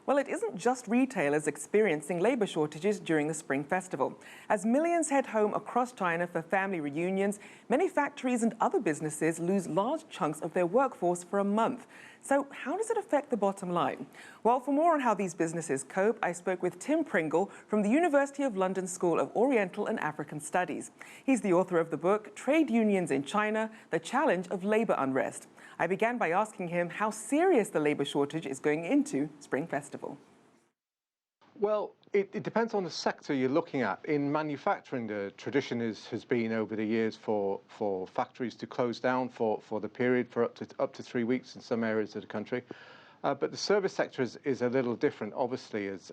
Well, it isn't just retailers experiencing labour shortages during the Spring Festival. As millions head home across China for family reunions, many factories and other businesses lose large chunks of their workforce for a month. So how does it affect the bottom line? Well, for more on how these businesses cope, I spoke with Tim Pringle from the University of London School of Oriental and African Studies. He's the author of the book, Trade Unions in China, The Challenge of Labour Unrest. I began by asking him how serious the labour shortage is going into Spring Festival. Well, it depends on the sector you're looking at. In manufacturing, the tradition has been over the years for factories to close down for the period for up to 3 weeks in some areas of the country. But the service sector is a little different, obviously, as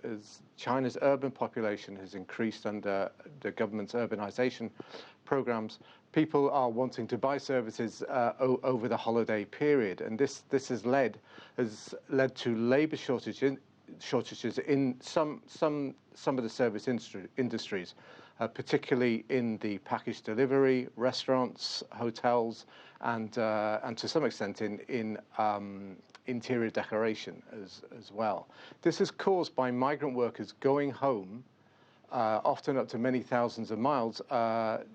China's urban population has increased under the government's urbanization programs. People are wanting to buy services over the holiday period, and this has led to labour shortages in some of the service industries, particularly in the package delivery, restaurants, hotels, and to some extent in interior decoration as well. This is caused by migrant workers going home, often up to many thousands of miles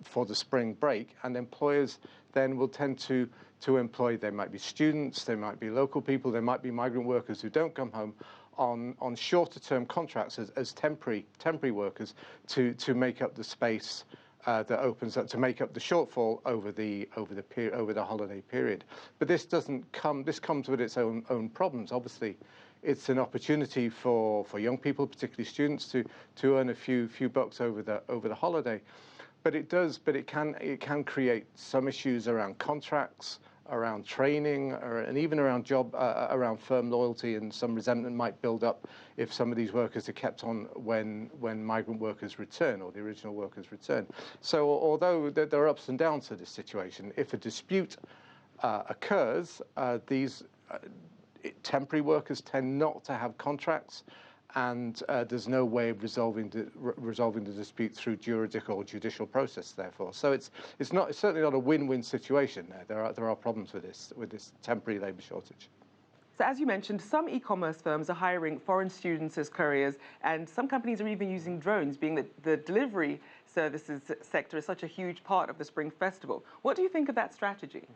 for the spring break, and employers then will tend to employ, they might be students, they might be local people, they might be migrant workers who don't come home on shorter term contracts as temporary workers to make up the space that opens up, to make up the shortfall over the holiday period. But this comes with its own problems. Obviously, it's an opportunity for young people, particularly students, to earn a few bucks over the holiday. But it can create some issues around contracts, around training, and even around firm loyalty, and some resentment might build up if some of these workers are kept on when migrant workers return or the original workers return. So although there are ups and downs to this situation, if a dispute occurs, these temporary workers tend not to have contracts, and there's no way of resolving the dispute through judicial process. Therefore, so it's certainly not a win-win situation. There are problems with this temporary labour shortage. So as you mentioned, some e-commerce firms are hiring foreign students as couriers, and some companies are even using drones, being that the delivery services sector is such a huge part of the Spring Festival. What do you think of that strategy?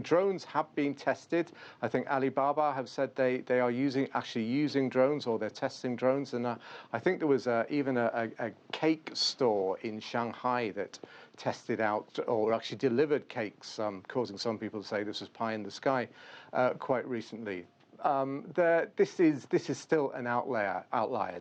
Drones have been tested. I think Alibaba have said they are actually using drones, or they're testing drones. And I think there was even a cake store in Shanghai that tested out or actually delivered cakes, causing some people to say this was pie in the sky quite recently. This is still an outlier.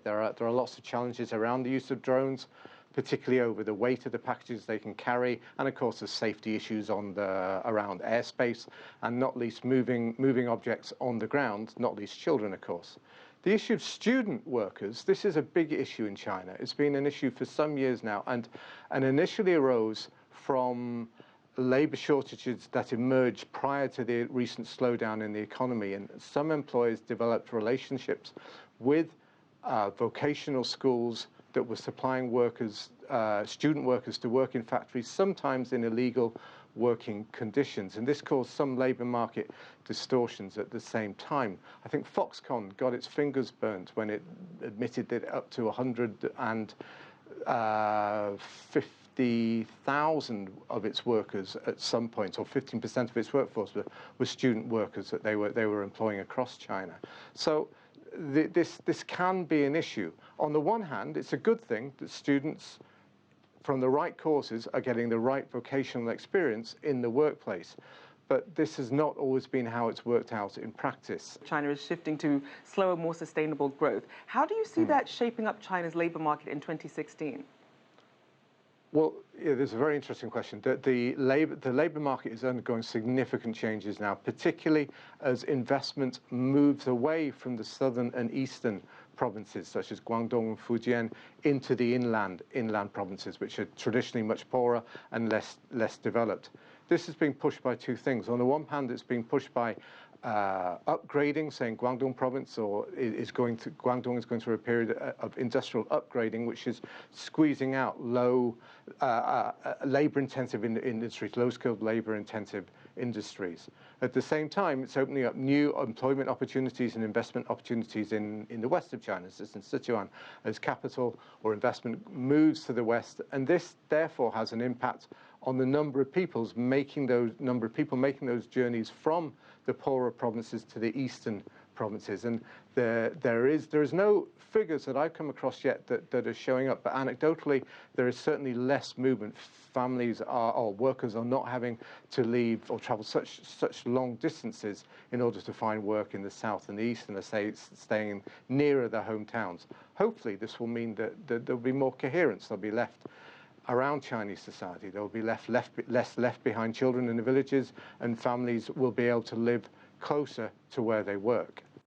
There are lots of challenges around the use of drones, particularly over the weight of the packages they can carry, and of course there's safety issues around airspace, and not least moving objects on the ground, not least children, of course. The issue of student workers, this is a big issue in China. It's been an issue for some years now, and initially arose from labour shortages that emerged prior to the recent slowdown in the economy, and some employers developed relationships with vocational schools that were supplying student workers to work in factories, sometimes in illegal working conditions. And this caused some labour market distortions at the same time. I think Foxconn got its fingers burnt when it admitted that up to 150,000 of its workers at some point, or 15% of its workforce, were student workers that they were employing across China. So this can be an issue. On the one hand, it's a good thing that students from the right courses are getting the right vocational experience in the workplace. But this has not always been how it's worked out in practice. China is shifting to slower, more sustainable growth. How do you see that shaping up China's labour market in 2016? Well, yeah, there's a very interesting question. The labour market is undergoing significant changes now, particularly as investment moves away from the southern and eastern provinces, such as Guangdong and Fujian, into the inland provinces, which are traditionally much poorer and less developed. This is being pushed by two things. On the one hand, it's being pushed by upgrading, saying Guangdong province Guangdong is going through a period of industrial upgrading, which is squeezing out low labour-intensive industries, low-skilled labour-intensive industries. At the same time, it's opening up new employment opportunities and investment opportunities in the west of China, so in Sichuan, as capital or investment moves to the west. And this, therefore, has an impact on the number of people making those journeys from the poorer provinces to the eastern provinces. And there is no figures that I've come across yet that are showing up, but anecdotally, there is certainly less movement. Families or workers are not having to leave or travel such long distances in order to find work in the south and the east, and are staying nearer their hometowns. Hopefully, this will mean that there'll be more coherence. They'll be left around Chinese society. There will be less left behind children in the villages, and families will be able to live closer to where they work.